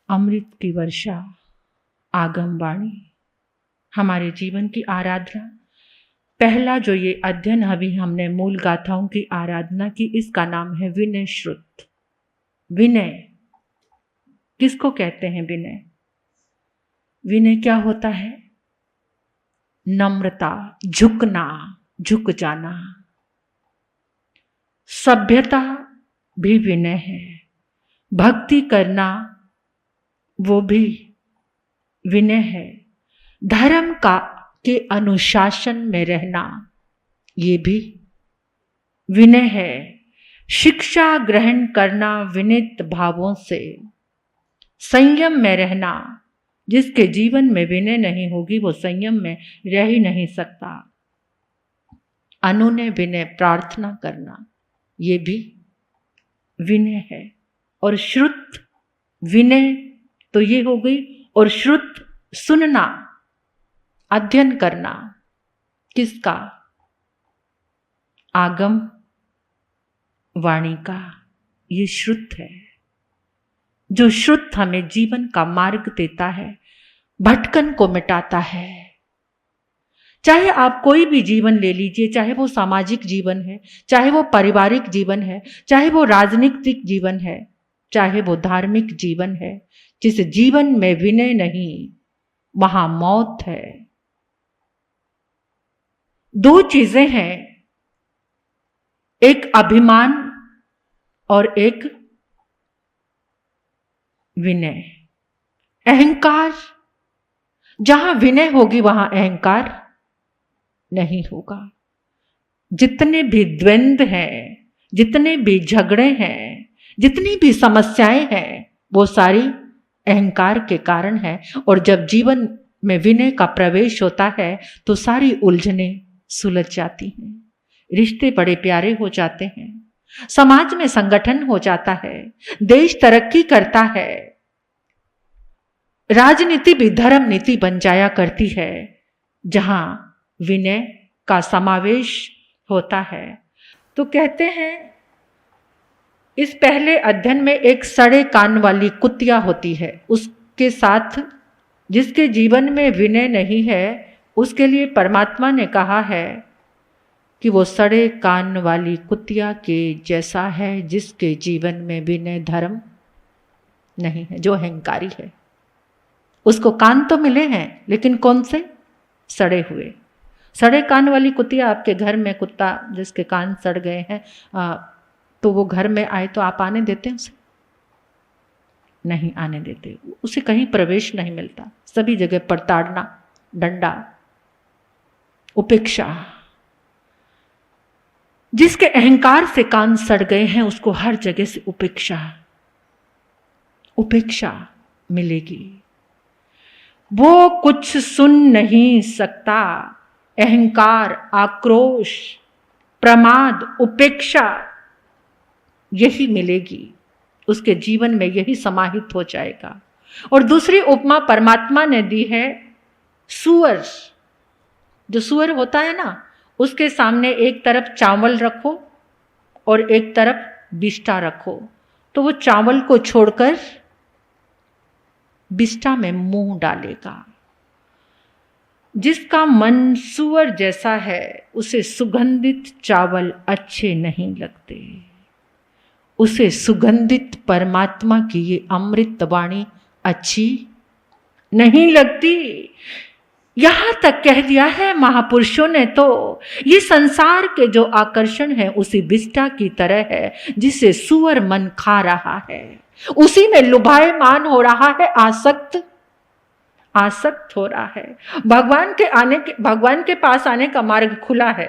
अमृत की वर्षा, आगम वाणी, हमारे जीवन की आराधना। पहला जो ये अध्ययन अभी हमने मूल गाथाओं की आराधना की, इसका नाम है विनय श्रुत। विनय किसको कहते हैं? विनय, विनय क्या होता है? नम्रता, झुकना, झुक जाना। सभ्यता भी विनय है, भक्ति करना वो भी विनय है, धर्म के अनुशासन में रहना ये भी विनय है, शिक्षा ग्रहण करना विनीत भावों से, संयम में रहना। जिसके जीवन में विनय नहीं होगी वो संयम में रह ही नहीं सकता। अनुनय विनय प्रार्थना करना ये भी विनय है। और श्रुत विनय तो ये हो गई, और श्रुत सुनना, अध्ययन करना। किसका? आगम वाणी का। ये श्रुत है, जो श्रुत हमें जीवन का मार्ग देता है, भटकन को मिटाता है। चाहे आप कोई भी जीवन ले लीजिए, चाहे वो सामाजिक जीवन है, चाहे वो पारिवारिक जीवन है, चाहे वो राजनीतिक जीवन है, चाहे वो धार्मिक जीवन है, जिस जीवन में विनय नहीं वहां मौत है। दो चीजें हैं, एक अभिमान और एक विनय। अहंकार, जहां विनय होगी वहां अहंकार नहीं होगा। जितने भी द्वंद्व हैं, जितने भी झगड़े हैं, जितनी भी समस्याएं हैं, वो सारी अहंकार के कारण है। और जब जीवन में विनय का प्रवेश होता है तो सारी उलझने सुलझ जाती हैं, रिश्ते बड़े प्यारे हो जाते हैं, समाज में संगठन हो जाता है, देश तरक्की करता है, राजनीति भी धर्म नीति बन जाया करती है जहां विनय का समावेश होता है। तो कहते हैं इस पहले अध्ययन में एक सड़े कान वाली कुतिया होती है, उसके साथ जिसके जीवन में विनय नहीं है उसके लिए परमात्मा ने कहा है कि वो सड़े कान वाली कुतिया के जैसा है, जिसके जीवन में विनय धर्म नहीं है, जो अहंकारी है। उसको कान तो मिले हैं लेकिन कौन से? सड़े हुए। सड़े कान वाली कुतिया, आपके घर में कुत्ता जिसके कान सड़ गए हैं, तो वो घर में आए तो आप आने देते हैं उसे? नहीं आने देते, उसे कहीं प्रवेश नहीं मिलता, सभी जगह प्रताड़ना, डंडा, उपेक्षा। जिसके अहंकार से कान सड़ गए हैं उसको हर जगह से उपेक्षा मिलेगी। वो कुछ सुन नहीं सकता। अहंकार, आक्रोश, प्रमाद, उपेक्षा यही मिलेगी उसके जीवन में, यही समाहित हो जाएगा। और दूसरी उपमा परमात्मा ने दी है सुअर। जो सुअर होता है ना, उसके सामने एक तरफ चावल रखो और एक तरफ बिष्टा रखो, तो वो चावल को छोड़कर बिष्टा में मुंह डालेगा। जिसका मन सुअर जैसा है उसे सुगंधित चावल अच्छे नहीं लगते, उसे सुगंधित परमात्मा की ये अमृत वाणी अच्छी नहीं लगती। यहां तक कह दिया है महापुरुषों ने तो, ये संसार के जो आकर्षण है उसी बिष्टा की तरह है जिसे सुअर मन खा रहा है, उसी में लुभायमान हो रहा है, आसक्त हो रहा है। भगवान के पास आने का मार्ग खुला है।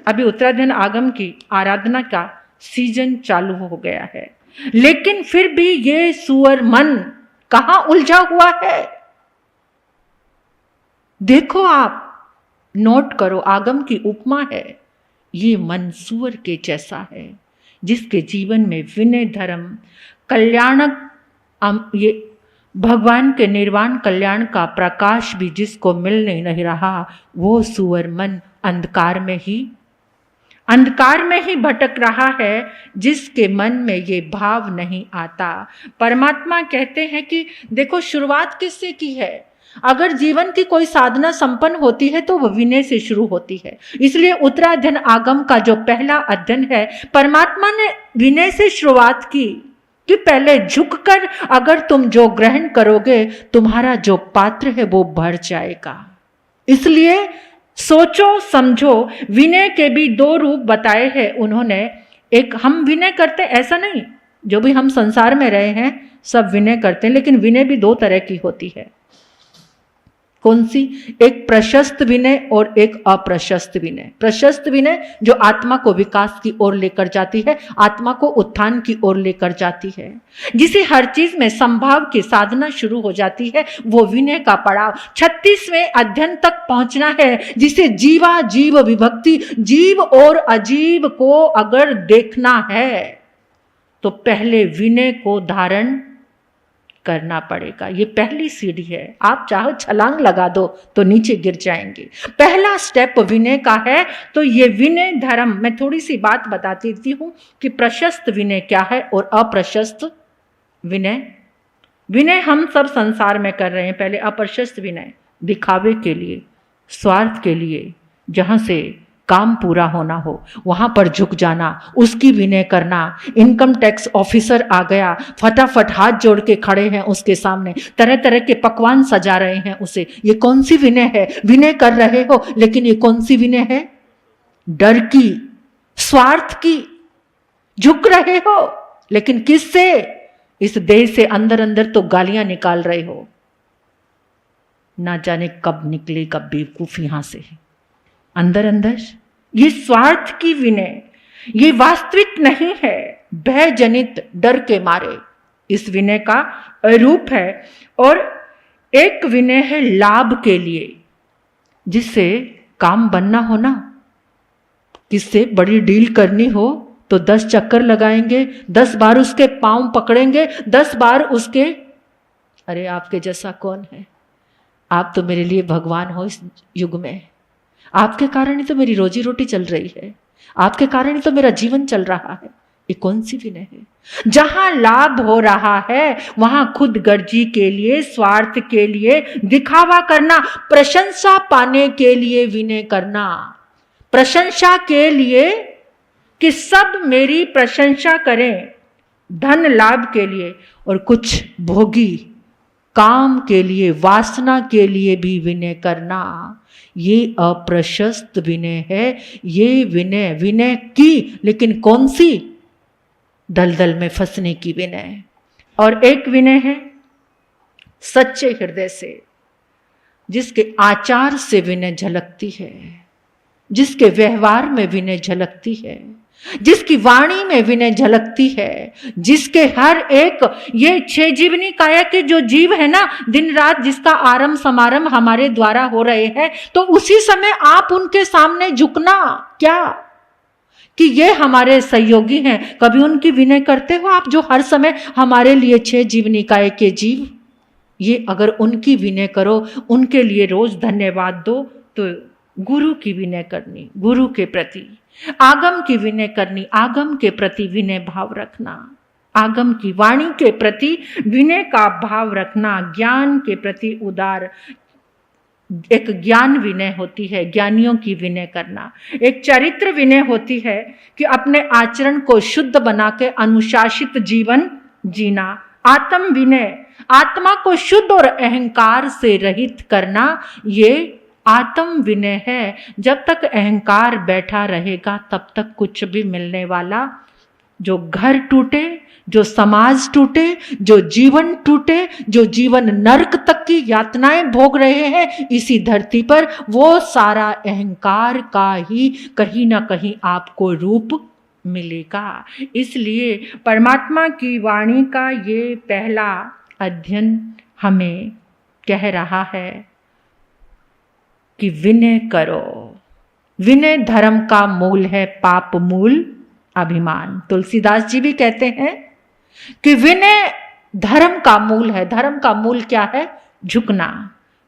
अभी उत्तरायण आगम की आराधना का सीजन चालू हो गया है, लेकिन फिर भी ये सुअर मन कहां उलझा हुआ है? देखो, आप नोट करो, आगम की उपमा है, ये मन सुअर के जैसा है जिसके जीवन में विनय धर्म, कल्याणक, ये भगवान के निर्वाण कल्याण का प्रकाश भी जिसको मिल नहीं रहा, वो सुअर मन अंधकार में ही अंधकार में ही भटक रहा है जिसके मन में ये भाव नहीं आता। परमात्मा कहते हैं कि देखो शुरुआत किससे की है। अगर जीवन की कोई साधना संपन्न होती है तो वह विनय से शुरू होती है। इसलिए उत्तराध्ययन आगम का जो पहला अध्ययन है, परमात्मा ने विनय से शुरुआत की कि पहले झुककर अगर तुम जो ग्रहण करोगे, तुम्हारा जो पात्र है वो भर जाएगा। इसलिए सोचो समझो, विनय के भी दो रूप बताए हैं उन्होंने। एक हम विनय करते, ऐसा नहीं जो भी हम संसार में रहे हैं सब विनय करते हैं, लेकिन विनय भी दो तरह की होती है। कौन सी? एक प्रशस्त विनय और एक अप्रशस्त विनय। प्रशस्त विनय जो आत्मा को विकास की ओर लेकर जाती है, आत्मा को उत्थान की ओर लेकर जाती है, जिसे हर चीज में संभाव की साधना शुरू हो जाती है, वो विनय का पड़ाव 36वें अध्ययन तक पहुंचना है, जिसे जीवा जीव विभक्ति, जीव और अजीव को अगर देखना है तो पहले विनय को धारण करना पड़ेगा। ये पहली सीढ़ी है। आप चाहो छलांग लगा दो तो नीचे गिर जाएंगे। पहला स्टेप विनय का है। तो ये विनय धर्म, मैं थोड़ी सी बात बता देती हूं कि प्रशस्त विनय क्या है और अप्रशस्त विनय। विनय हम सब संसार में कर रहे हैं। पहले अप्रशस्त विनय, दिखावे के लिए, स्वार्थ के लिए, जहां से काम पूरा होना हो वहां पर झुक जाना, उसकी विनय करना। इनकम टैक्स ऑफिसर आ गया, फटाफट हाथ जोड़ के खड़े हैं उसके सामने, तरह तरह के पकवान सजा रहे हैं उसे। ये कौन सी विनय है? विनय कर रहे हो, लेकिन ये कौन सी विनय है? डर की, स्वार्थ की। झुक रहे हो लेकिन किससे? इस देह से अंदर अंदर तो गालियां निकाल रहे हो, ना जाने कब निकलेगा बेवकूफ यहां से अंदर अंदर। ये स्वार्थ की विनय, ये वास्तविक नहीं है, भय जनित डर के मारे इस विनय का रूप है। और एक विनय है लाभ के लिए, जिससे काम बनना हो ना, किससे बड़ी डील करनी हो तो 10 चक्कर लगाएंगे, 10 बार उसके पांव पकड़ेंगे, 10 बार उसके, अरे आपके जैसा कौन है? आप तो मेरे लिए भगवान हो इस युग में। आपके कारण ही तो मेरी रोजी रोटी चल रही है, आपके कारण ही तो मेरा जीवन चल रहा है। ये कौन सी विनय है? जहां लाभ हो रहा है वहां खुद गर्जी के लिए, स्वार्थ के लिए, दिखावा करना, प्रशंसा पाने के लिए विनय करना, प्रशंसा के लिए कि सब मेरी प्रशंसा करें, धन लाभ के लिए, और कुछ भोगी काम के लिए, वासना के लिए भी विनय करना। ये अप्रशस्त विनय है। ये विनय, विनय की, लेकिन कौन सी? दलदल में फंसने की विनय। और एक विनय है सच्चे हृदय से, जिसके आचार से विनय झलकती है, जिसके व्यवहार में विनय झलकती है, जिसकी वाणी में विनय झलकती है, जिसके हर एक, ये 6 जीवनी काया के जो जीव है ना, दिन रात जिसका आरंभ समारंभ हमारे द्वारा हो रहे हैं, तो उसी समय आप उनके सामने झुकना, क्या कि ये हमारे सहयोगी हैं। कभी उनकी विनय करते हो आप, जो हर समय हमारे लिए 6 जीवनी काया के जीव? ये अगर उनकी विनय करो, उनके लिए रोज धन्यवाद दो, तो गुरु की विनय करनी, गुरु के प्रति, आगम की विनय करनी, आगम के प्रति विनय भाव रखना, आगम की वाणी के प्रति विनय का भाव रखना, ज्ञान के प्रति उदार, एक ज्ञान विनय होती है, ज्ञानियों की विनय करना। एक चरित्र विनय होती है कि अपने आचरण को शुद्ध बना के अनुशासित जीवन जीना। आत्म विनय, आत्मा को शुद्ध और अहंकार से रहित करना, ये आत्म विनय है। जब तक अहंकार बैठा रहेगा तब तक कुछ भी मिलने वाला, जो घर टूटे, जो समाज टूटे, जो जीवन टूटे, जो जीवन नरक तक की यातनाएं भोग रहे हैं इसी धरती पर, वो सारा अहंकार का ही कहीं ना कहीं आपको रूप मिलेगा। इसलिए परमात्मा की वाणी का ये पहला अध्ययन हमें कह रहा है कि विनय करो। विनय धर्म का मूल है, पाप मूल अभिमान। तुलसीदास जी भी कहते हैं कि विनय धर्म का मूल है। धर्म का मूल क्या है? झुकना।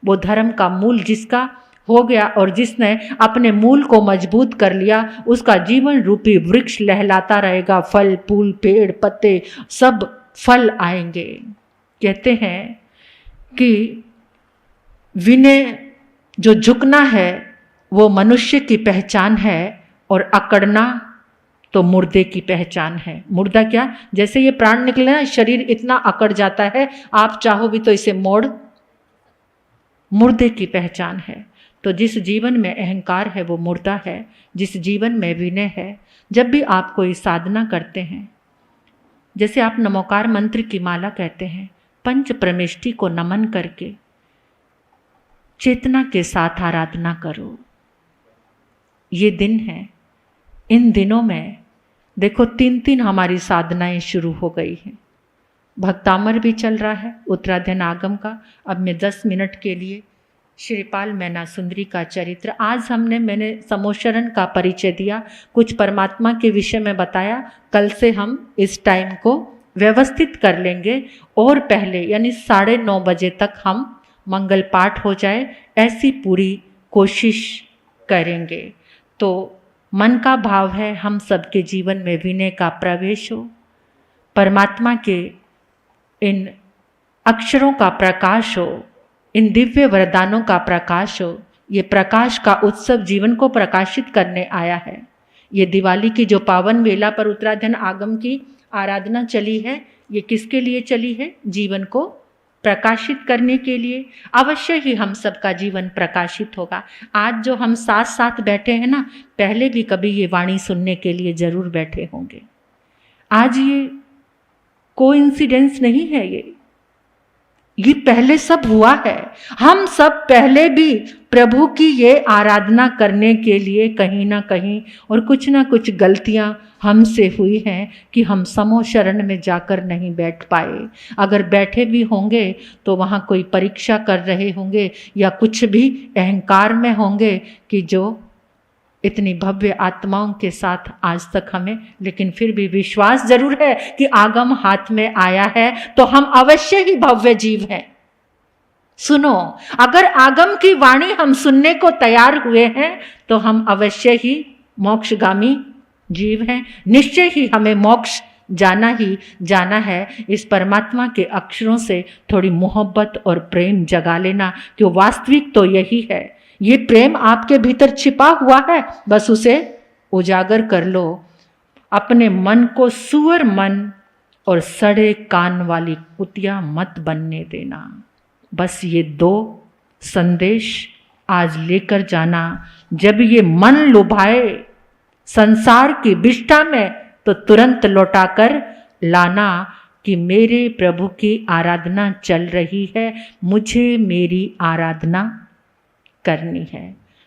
वो धर्म का मूल जिसका हो गया और जिसने अपने मूल को मजबूत कर लिया उसका जीवन रूपी वृक्ष लहलाता रहेगा, फल फूल पेड़ पत्ते सब फल आएंगे। कहते हैं कि विनय जो झुकना है वो मनुष्य की पहचान है और अकड़ना तो मुर्दे की पहचान है। मुर्दा क्या, जैसे ये प्राण निकले ना शरीर इतना अकड़ जाता है, आप चाहो भी तो इसे मोड़, मुर्दे की पहचान है। तो जिस जीवन में अहंकार है वो मुर्दा है, जिस जीवन में विनय है। जब भी आप कोई साधना करते हैं, जैसे आप नमोकार मंत्र की माला कहते हैं, पंच प्रमेष्टि को नमन करके चेतना के साथ आराधना करो। ये दिन है, इन दिनों में देखो 3 हमारी साधनाएं शुरू हो गई हैं। भक्तामर भी चल रहा है, उत्तराधन आगम का। अब मैं 10 मिनट के लिए श्रीपाल मैना सुंदरी का चरित्र, आज मैंने समोशरण का परिचय दिया, कुछ परमात्मा के विषय में बताया। कल से हम इस टाइम को व्यवस्थित कर लेंगे और पहले यानी 9:30 बजे तक हम मंगल पाठ हो जाए, ऐसी पूरी कोशिश करेंगे। तो मन का भाव है हम सबके जीवन में विनय का प्रवेश हो, परमात्मा के इन अक्षरों का प्रकाश हो, इन दिव्य वरदानों का प्रकाश हो। ये प्रकाश का उत्सव जीवन को प्रकाशित करने आया है। ये दिवाली की जो पावन वेला पर उत्तराधन आगम की आराधना चली है, ये किसके लिए चली है? जीवन को प्रकाशित करने के लिए। अवश्य ही हम सबका जीवन प्रकाशित होगा। आज जो हम साथ साथ बैठे हैं ना, पहले भी कभी ये वाणी सुनने के लिए जरूर बैठे होंगे। आज ये कोइंसिडेंस नहीं है, ये पहले सब हुआ है। हम सब पहले भी प्रभु की ये आराधना करने के लिए कहीं ना कहीं और कुछ ना कुछ गलतियां हमसे हुई हैं कि हम समो शरण में जाकर नहीं बैठ पाए। अगर बैठे भी होंगे तो वहाँ कोई परीक्षा कर रहे होंगे या कुछ भी अहंकार में होंगे कि जो इतनी भव्य आत्माओं के साथ आज तक हमें, लेकिन फिर भी विश्वास जरूर है कि आगम हाथ में आया है तो हम अवश्य ही भव्य जीव हैं। सुनो, अगर आगम की वाणी हम सुनने को तैयार हुए हैं तो हम अवश्य ही मोक्षगामी जीव हैं। निश्चय ही हमें मोक्ष जाना ही जाना है। इस परमात्मा के अक्षरों से थोड़ी मोहब्बत और प्रेम जगा लेना, कि वास्तविक तो यही है। ये प्रेम आपके भीतर छिपा हुआ है, बस उसे उजागर कर लो। अपने मन को सुअर मन और सड़े कान वाली कुतिया मत बनने देना। बस ये 2 संदेश आज लेकर जाना। जब ये मन लुभाए संसार की विष्ठा में तो तुरंत लौटाकर लाना कि मेरे प्रभु की आराधना चल रही है, मुझे मेरी आराधना करनी है।